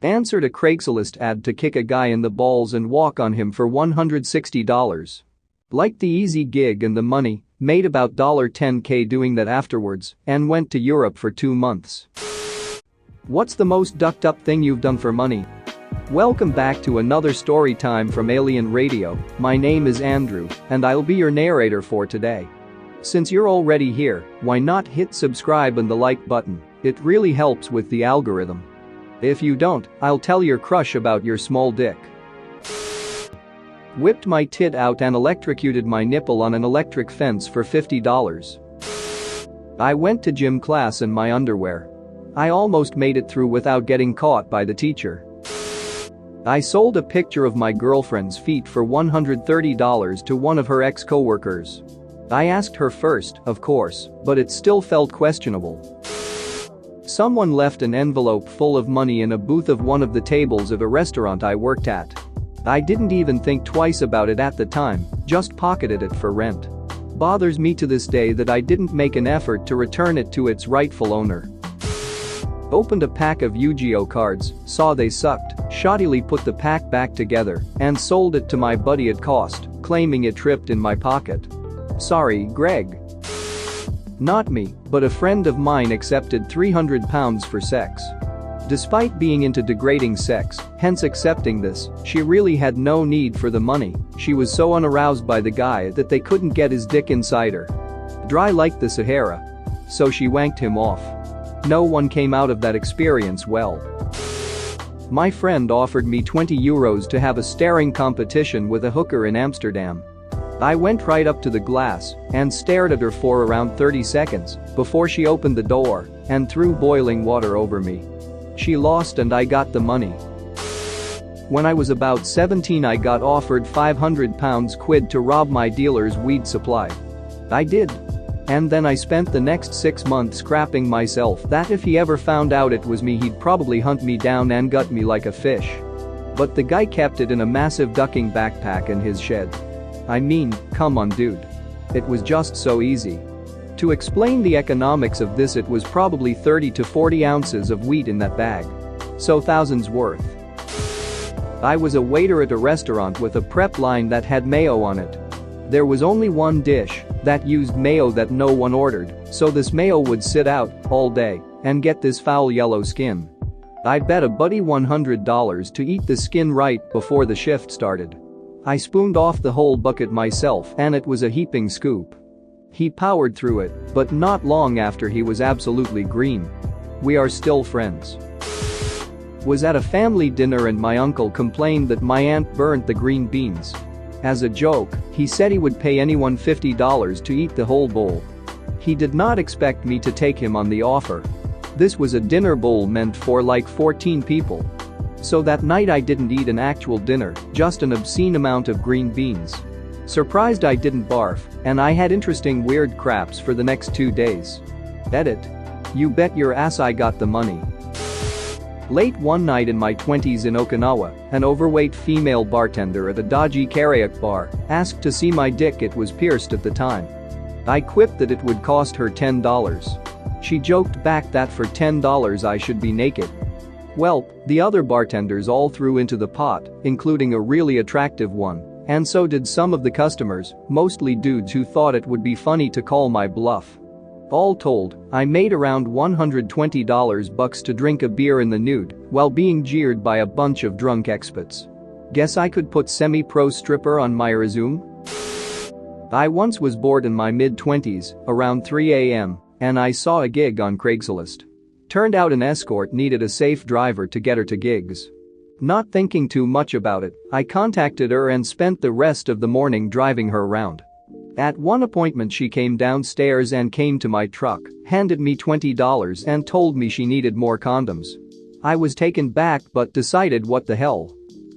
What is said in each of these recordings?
Answered a Craigslist ad to kick a guy in the balls and walk on him for $160. Liked the easy gig and the money, made about $10K doing that afterwards, and went to Europe for 2 months. What's the most ducked up thing you've done for money? Welcome back to another story time from Alien Radio. My name is Andrew, and I'll be your narrator for today. Since you're already here, why not hit subscribe and the like button? It really helps with the algorithm. If you don't, I'll tell your crush about your small dick. Whipped my tit out and electrocuted my nipple on an electric fence for $50. I went to gym class in my underwear. I almost made it through without getting caught by the teacher. I sold a picture of my girlfriend's feet for $130 to one of her ex-coworkers. I asked her first, of course, but it still felt questionable. Someone left an envelope full of money in a booth of one of the tables of a restaurant I worked at. I didn't even think twice about it at the time, just pocketed it for rent. Bothers me to this day that I didn't make an effort to return it to its rightful owner. Opened a pack of Yu-Gi-Oh cards, saw they sucked, shoddily put the pack back together, and sold it to my buddy at cost, claiming it tripped in my pocket. Sorry, Greg. Not me, but a friend of mine accepted £300 for sex. Despite being into degrading sex, hence accepting this, she really had no need for the money. She was so unaroused by the guy that they couldn't get his dick inside her. Dry like the Sahara. So she wanked him off. No one came out of that experience well. My friend offered me €20 to have a staring competition with a hooker in Amsterdam. I went right up to the glass and stared at her for around 30 seconds before she opened the door and threw boiling water over me. She lost and I got the money. When I was about 17, I got offered £500 quid to rob my dealer's weed supply. I did. And then I spent the next 6 months scrapping myself that if he ever found out it was me, he'd probably hunt me down and gut me like a fish. But the guy kept it in a massive ducking backpack in his shed. I mean, come on dude. It was just so easy. To explain the economics of this, it was probably 30 to 40 ounces of wheat in that bag. So thousands worth. I was a waiter at a restaurant with a prep line that had mayo on it. There was only one dish that used mayo that no one ordered, so this mayo would sit out all day and get this foul yellow skin. I'd bet a buddy $100 to eat the skin right before the shift started. I spooned off the whole bucket myself and it was a heaping scoop. He powered through it, but not long after he was absolutely green. We are still friends. Was at a family dinner and my uncle complained that my aunt burnt the green beans. As a joke, he said he would pay anyone $50 to eat the whole bowl. He did not expect me to take him on the offer. This was a dinner bowl meant for like 14 people. So that night I didn't eat an actual dinner, just an obscene amount of green beans. Surprised I didn't barf, and I had interesting weird craps for the next 2 days. Edit. You bet your ass I got the money. Late one night in my 20s in Okinawa, an overweight female bartender at a dodgy karaoke bar asked to see my dick. It was pierced at the time. I quipped that it would cost her $10. She joked back that for $10 I should be naked. Well, the other bartenders all threw into the pot, including a really attractive one, and so did some of the customers, mostly dudes who thought it would be funny to call my bluff. All told, I made around $120 to drink a beer in the nude while being jeered by a bunch of drunk expats. Guess I could put semi-pro stripper on my resume? I once was bored in my mid-20s, around 3 a.m., and I saw a gig on Craigslist. Turned out an escort needed a safe driver to get her to gigs. Not thinking too much about it, I contacted her and spent the rest of the morning driving her around. At one appointment she came downstairs and came to my truck, handed me $20 and told me she needed more condoms. I was taken back but decided what the hell.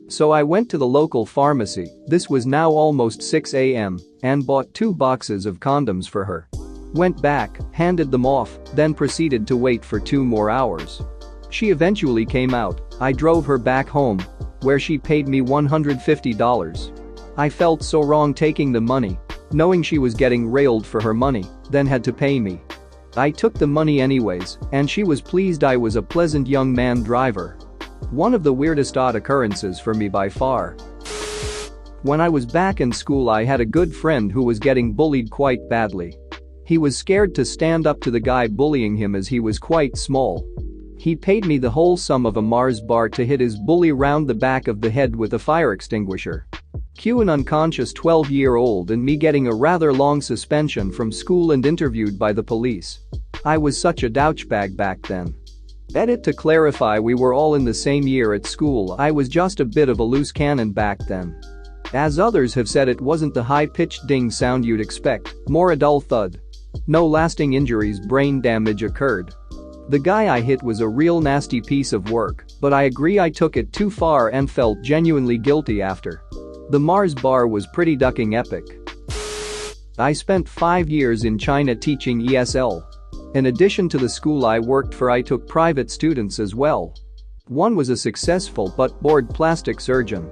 So I went to the local pharmacy, this was now almost 6 a.m., and bought 2 boxes of condoms for her. Went back, handed them off, then proceeded to wait for 2 more hours. She eventually came out. I drove her back home, where she paid me $150. I felt so wrong taking the money, knowing she was getting railed for her money, then had to pay me. I took the money anyways, and she was pleased I was a pleasant young man driver. One of the weirdest odd occurrences for me by far. When I was back in school, I had a good friend who was getting bullied quite badly. He was scared to stand up to the guy bullying him as he was quite small. He paid me the whole sum of a Mars bar to hit his bully round the back of the head with a fire extinguisher. Cue an unconscious 12-year-old and me getting a rather long suspension from school and interviewed by the police. I was such a douchebag back then. Edit to clarify, we were all in the same year at school. I was just a bit of a loose cannon back then. As others have said, it wasn't the high-pitched ding sound you'd expect, more a dull thud. No lasting injuries, brain damage occurred. The guy I hit was a real nasty piece of work, but I agree I took it too far and felt genuinely guilty after. The Mars bar was pretty ducking epic. I spent 5 years in China teaching ESL. In addition to the school I worked for, I took private students as well. One was a successful but bored plastic surgeon.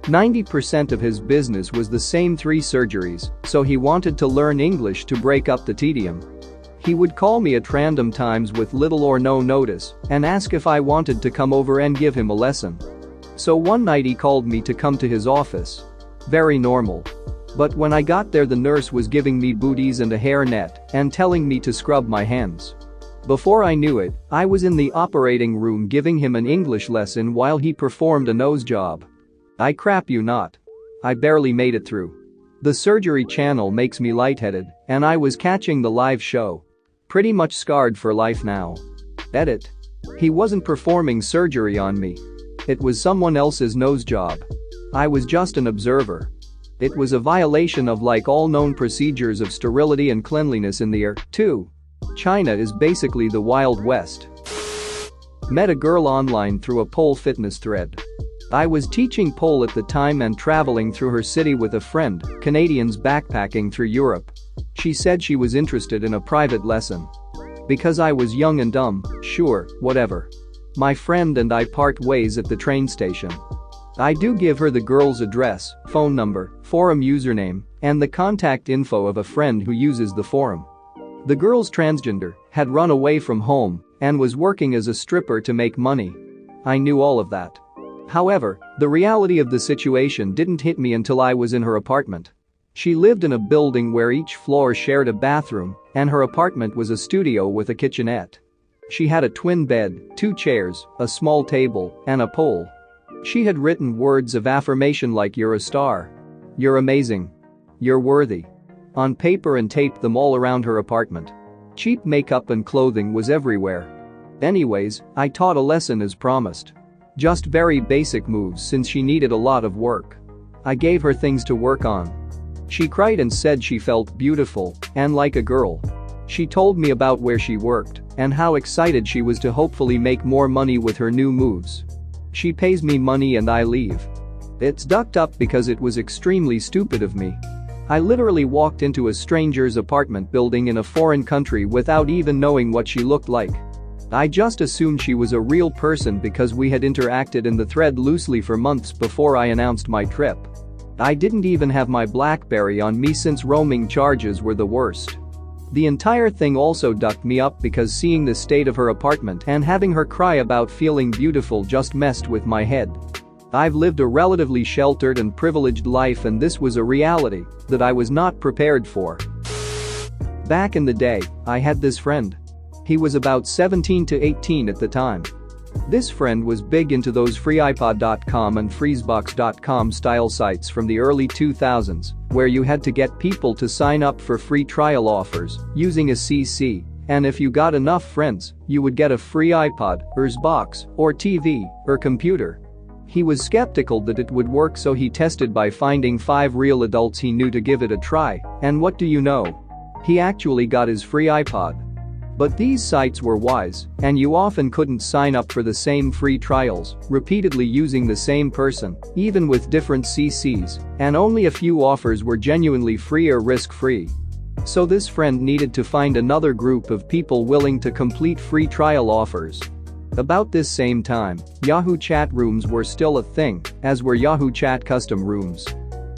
90% of his business was the same 3 surgeries, so he wanted to learn English to break up the tedium. He would call me at random times with little or no notice and ask if I wanted to come over and give him a lesson. So one night he called me to come to his office. Very normal. But when I got there, the nurse was giving me booties and a hairnet and telling me to scrub my hands. Before I knew it, I was in the operating room giving him an English lesson while he performed a nose job. I crap you not. I barely made it through. The surgery channel makes me lightheaded, and I was catching the live show. Pretty much scarred for life now. Edit. He wasn't performing surgery on me. It was someone else's nose job. I was just an observer. It was a violation of like all known procedures of sterility and cleanliness in the air, too. China is basically the Wild West. Met a girl online through a pole fitness thread. I was teaching pole at the time and traveling through her city with a friend, Canadians backpacking through Europe. She said she was interested in a private lesson. Because I was young and dumb, sure, whatever. My friend and I part ways at the train station. I do give her the girl's address, phone number, forum username, and the contact info of a friend who uses the forum. The girl's transgender, had run away from home, and was working as a stripper to make money. I knew all of that. However, the reality of the situation didn't hit me until I was in her apartment. She lived in a building where each floor shared a bathroom, and her apartment was a studio with a kitchenette. She had a twin bed, 2 chairs, a small table, and a pole. She had written words of affirmation like "You're a star," "You're amazing," "You're worthy," on paper and taped them all around her apartment. Cheap makeup and clothing was everywhere. Anyways, I taught a lesson as promised. Just very basic moves since she needed a lot of work. I gave her things to work on. She cried and said she felt beautiful and like a girl. She told me about where she worked and how excited she was to hopefully make more money with her new moves. She pays me money and I leave. It's ducked up because it was extremely stupid of me. I literally walked into a stranger's apartment building in a foreign country without even knowing what she looked like. I just assumed she was a real person because we had interacted in the thread loosely for months before I announced my trip. I didn't even have my BlackBerry on me since roaming charges were the worst. The entire thing also ducked me up because seeing the state of her apartment and having her cry about feeling beautiful just messed with my head. I've lived a relatively sheltered and privileged life, and this was a reality that I was not prepared for. Back in the day, I had this friend. He was about 17 to 18 at the time. This friend was big into those freeiPod.com and freezebox.com style sites from the early 2000s, where you had to get people to sign up for free trial offers using a CC, and if you got enough friends, you would get a free iPod, or box, or TV, or computer. He was skeptical that it would work, so he tested by finding 5 real adults he knew to give it a try, and what do you know? He actually got his free iPod. But these sites were wise, and you often couldn't sign up for the same free trials, repeatedly using the same person, even with different CCs, and only a few offers were genuinely free or risk-free. So this friend needed to find another group of people willing to complete free trial offers. About this same time, Yahoo chat rooms were still a thing, as were Yahoo chat custom rooms.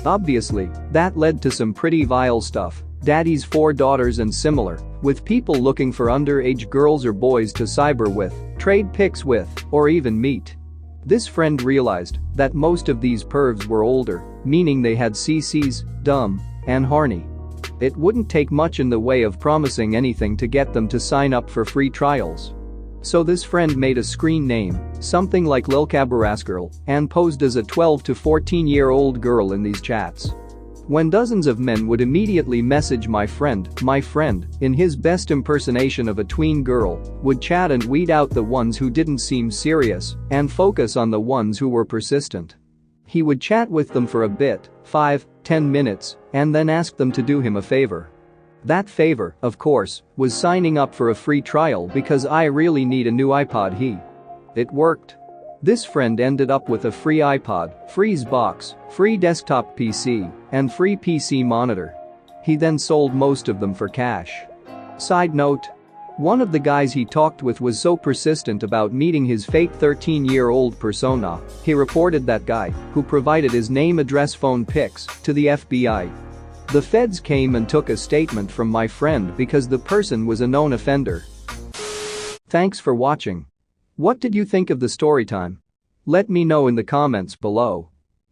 Obviously, that led to some pretty vile stuff. Daddy's 4 daughters and similar, with people looking for underage girls or boys to cyber with, trade pics with, or even meet. This friend realized that most of these pervs were older, meaning they had CCs, dumb, and horny. It wouldn't take much in the way of promising anything to get them to sign up for free trials. So this friend made a screen name, something like Lil Cabarasgirl, and posed as a 12 to 14-year-old girl in these chats. When dozens of men would immediately message my friend, in his best impersonation of a tween girl, would chat and weed out the ones who didn't seem serious and focus on the ones who were persistent. He would chat with them for a bit, 5-10 minutes, and then ask them to do him a favor. That favor, of course, was signing up for a free trial because I really need a new iPod. It worked. This friend ended up with a free iPod, free Xbox, free desktop PC, and free PC monitor. He then sold most of them for cash. Side note: one of the guys he talked with was so persistent about meeting his fake 13-year-old persona, he reported that guy, who provided his name, address, phone pics, to the FBI. The feds came and took a statement from my friend because the person was a known offender. Thanks for watching. What did you think of the story time? Let me know in the comments below.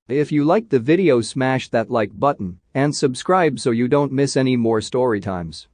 If you liked the video, smash that like button and subscribe so you don't miss any more story times.